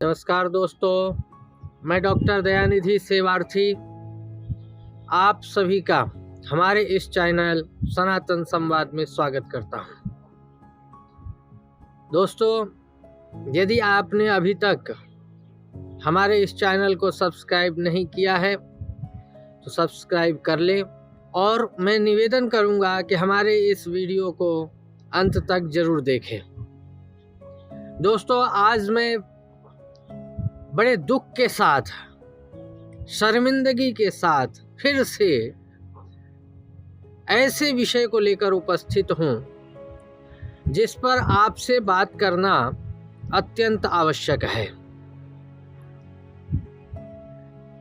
नमस्कार दोस्तों, मैं डॉक्टर दयानिधि सेवार्थी आप सभी का हमारे इस चैनल सनातन संवाद में स्वागत करता हूं। दोस्तों, यदि आपने अभी तक हमारे इस चैनल को सब्सक्राइब नहीं किया है तो सब्सक्राइब कर लें और मैं निवेदन करूंगा कि हमारे इस वीडियो को अंत तक जरूर देखें। दोस्तों, आज मैं बड़े दुख के साथ, शर्मिंदगी के साथ फिर से ऐसे विषय को लेकर उपस्थित हूं जिस पर आपसे बात करना अत्यंत आवश्यक है।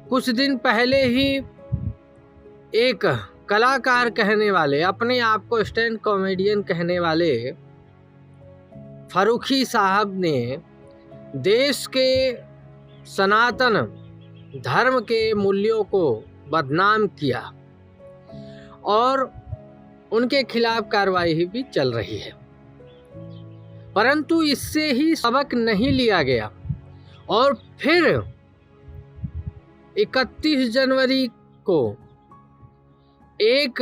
कुछ दिन पहले ही एक कलाकार कहने वाले, अपने आप को स्टैंड कॉमेडियन कहने वाले फारूकी साहब ने देश के सनातन धर्म के मूल्यों को बदनाम किया और उनके खिलाफ कार्रवाई भी चल रही है, परंतु इससे ही सबक नहीं लिया गया और फिर 31 जनवरी को एक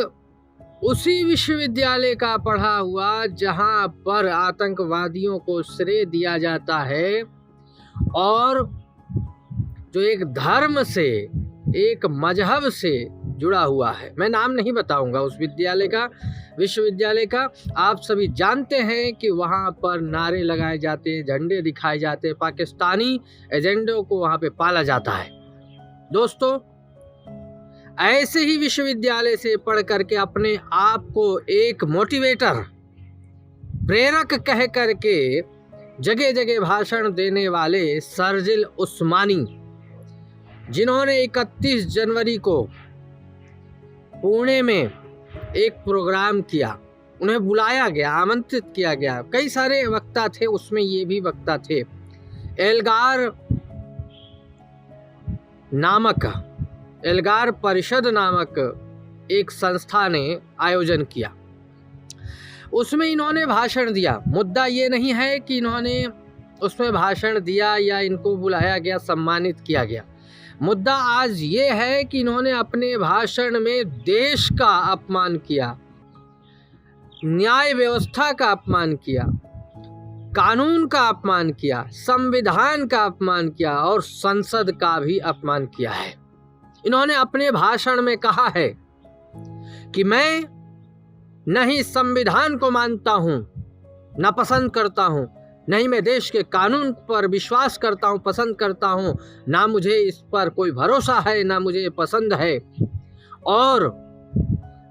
उसी विश्वविद्यालय का पढ़ा हुआ, जहां पर आतंकवादियों को श्रेय दिया जाता है और जो एक धर्म से, एक मजहब से जुड़ा हुआ है, मैं नाम नहीं बताऊंगा उस विद्यालय का, विश्वविद्यालय का। आप सभी जानते हैं कि वहां पर नारे लगाए जाते हैं, झंडे दिखाए जाते हैं, पाकिस्तानी एजेंडों को वहां पे पाला जाता है। दोस्तों, ऐसे ही विश्वविद्यालय से पढ़ करके अपने आप को एक मोटिवेटर, प्रेरक कह करके जगह जगह भाषण देने वाले शर्जिल उस्मानी, जिन्होंने 31 जनवरी को पुणे में एक प्रोग्राम किया, उन्हें बुलाया गया, आमंत्रित किया गया। कई सारे वक्ता थे, उसमें ये भी वक्ता थे। एल्गार परिषद नामक एक संस्था ने आयोजन किया, उसमें इन्होंने भाषण दिया। मुद्दा ये नहीं है कि इन्होंने उसमें भाषण दिया या इनको बुलाया गया, सम्मानित किया गया। मुद्दा आज ये है कि इन्होंने अपने भाषण में देश का अपमान किया, न्याय व्यवस्था का अपमान किया, कानून का अपमान किया, संविधान का अपमान किया और संसद का भी अपमान किया है। इन्होंने अपने भाषण में कहा है कि मैं न ही संविधान को मानता हूं, न पसंद करता हूं, नहीं मैं देश के कानून पर विश्वास करता हूं, पसंद करता हूं, ना मुझे इस पर कोई भरोसा है, ना मुझे पसंद है, और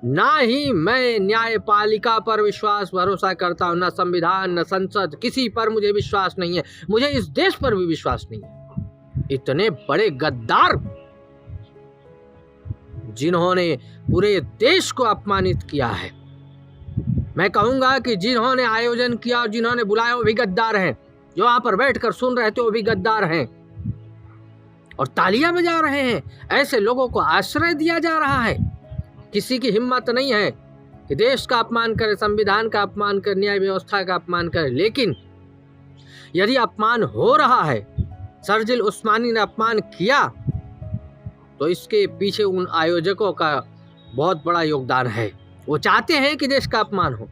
ना ही मैं न्यायपालिका पर विश्वास भरोसा करता हूं, ना संविधान, न संसद, किसी पर मुझे विश्वास नहीं है, मुझे इस देश पर भी विश्वास नहीं है। इतने बड़े गद्दार, जिन्होंने पूरे देश को अपमानित किया है। मैं कहूंगा कि जिन्होंने आयोजन किया और जिन्होंने बुलाया वो भी गद्दार हैं, जो वहां पर बैठकर सुन रहे थे वो भी गद्दार हैं और तालियां बजा रहे हैं। ऐसे लोगों को आश्रय दिया जा रहा है। किसी की हिम्मत नहीं है कि देश का अपमान करे, संविधान का अपमान करे, न्याय व्यवस्था का अपमान करे। लेकिन यदि अपमान हो रहा है, शर्जिल उस्मानी ने अपमान किया, तो इसके पीछे उन आयोजकों का बहुत बड़ा योगदान है। वो चाहते हैं कि देश का अपमान हो।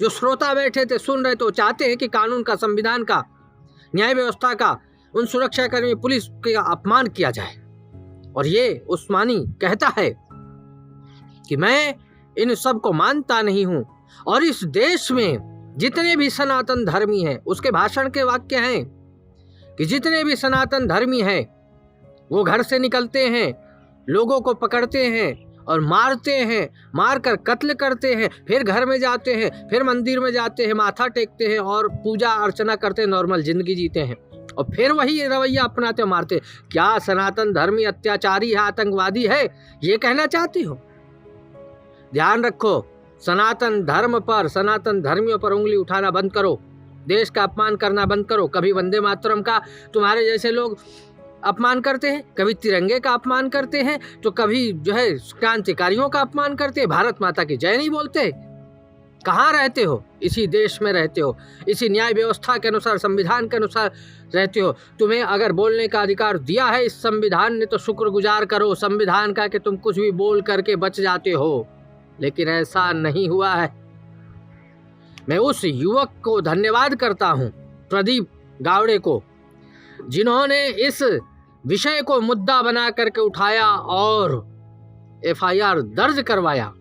जो श्रोता बैठे थे, सुन रहे थे, वो चाहते हैं कि कानून का, संविधान का, न्याय व्यवस्था का, उन सुरक्षाकर्मी, पुलिस का अपमान किया जाए। और ये उस्मानी कहता है कि मैं इन सब को मानता नहीं हूं और इस देश में जितने भी सनातन धर्मी हैं, उसके भाषण के वाक्य हैं कि जितने भी सनातन धर्मी हैं वो घर से निकलते हैं, लोगों को पकड़ते हैं और मारते हैं, मारकर कत्ल करते हैं, फिर घर में जाते हैं, फिर मंदिर में जाते हैं, माथा टेकते हैं और पूजा अर्चना करते हैं, नॉर्मल जिंदगी जीते हैं और फिर वही रवैया अपनाते मारते। क्या सनातन धर्मी अत्याचारी है, आतंकवादी है, ये कहना चाहती हो? ध्यान रखो, सनातन धर्म पर, सनातन धर्मियों पर उंगली उठाना बंद करो, देश का अपमान करना बंद करो। कभी वंदे मातरम का तुम्हारे जैसे लोग अपमान करते हैं, कभी तिरंगे का अपमान करते हैं, तो कभी जो है क्रांतिकारियों का अपमान करते हैं, भारत माता की जय नहीं बोलते। कहाँ रहते हो? इसी देश में रहते हो, इसी न्याय व्यवस्था के अनुसार, संविधान के अनुसार रहते हो। तुम्हें अगर बोलने का अधिकार दिया है इस संविधान ने तो शुक्रगुजार करो संविधान का कि तुम कुछ भी बोल करके बच जाते हो, लेकिन ऐसा नहीं हुआ है। मैं उस युवक को धन्यवाद करता हूँ, प्रदीप गावड़े को, जिन्होंने इस विषय को मुद्दा बना करके उठाया और एफआईआर दर्ज करवाया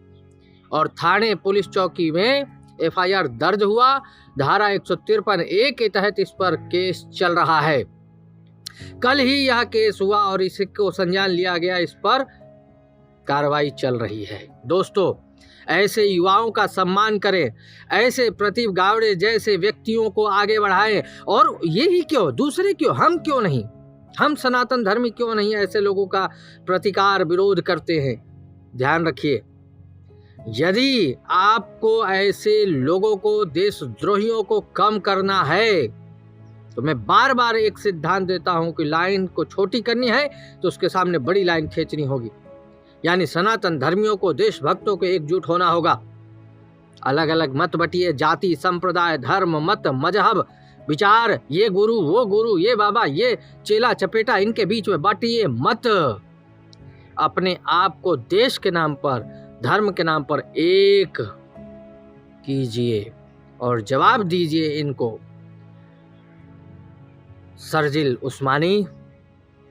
और थाने पुलिस चौकी में एफआईआर दर्ज हुआ। धारा 153A के तहत इस पर केस चल रहा है। कल ही यह केस हुआ और इसको संज्ञान लिया गया, इस पर कार्रवाई चल रही है। दोस्तों, ऐसे युवाओं का सम्मान करें, ऐसे प्रदीप गावड़े जैसे व्यक्तियों को आगे बढ़ाएं। और यही क्यों, दूसरे क्यों, हम क्यों नहीं, हम सनातन धर्मी क्यों नहीं ऐसे लोगों का प्रतिकार विरोध करते हैं। ध्यान रखिए, यदि आपको ऐसे लोगों को, देशद्रोहियों को कम करना है तो मैं बार बार एक सिद्धांत देता हूं कि लाइन को छोटी करनी है तो उसके सामने बड़ी लाइन खींचनी होगी। यानी सनातन धर्मियों को, देशभक्तों को एकजुट होना होगा। अलग अलग मत बटिए, जाति, संप्रदाय, धर्म, मत, मजहब, विचार, ये गुरु, वो गुरु, ये बाबा, ये चेला चपेटा, इनके बीच में बांटिए मत। अपने आप को देश के नाम पर, धर्म के नाम पर एक कीजिए और जवाब दीजिए इनको। शर्जील उस्मानी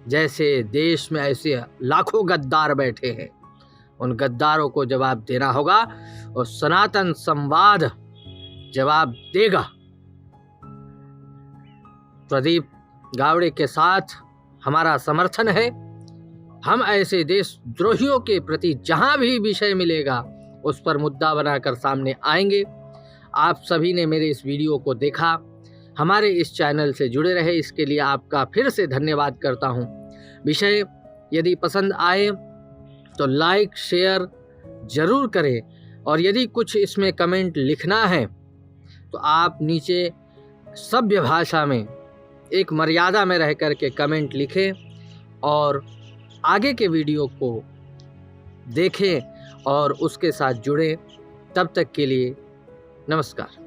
जैसे देश में ऐसे लाखों गद्दार बैठे हैं, उन गद्दारों को जवाब देना होगा और सनातन संवाद जवाब देगा। प्रदीप गावड़े के साथ हमारा समर्थन है। हम ऐसे देशद्रोहियों के प्रति जहां भी विषय मिलेगा उस पर मुद्दा बनाकर सामने आएंगे। आप सभी ने मेरे इस वीडियो को देखा, हमारे इस चैनल से जुड़े रहे, इसके लिए आपका फिर से धन्यवाद करता हूं। विषय यदि पसंद आए तो लाइक शेयर ज़रूर करें और यदि कुछ इसमें कमेंट लिखना है तो आप नीचे सभ्य भाषा में, एक मर्यादा में रह कर के कमेंट लिखें और आगे के वीडियो को देखें और उसके साथ जुड़ें। तब तक के लिए नमस्कार।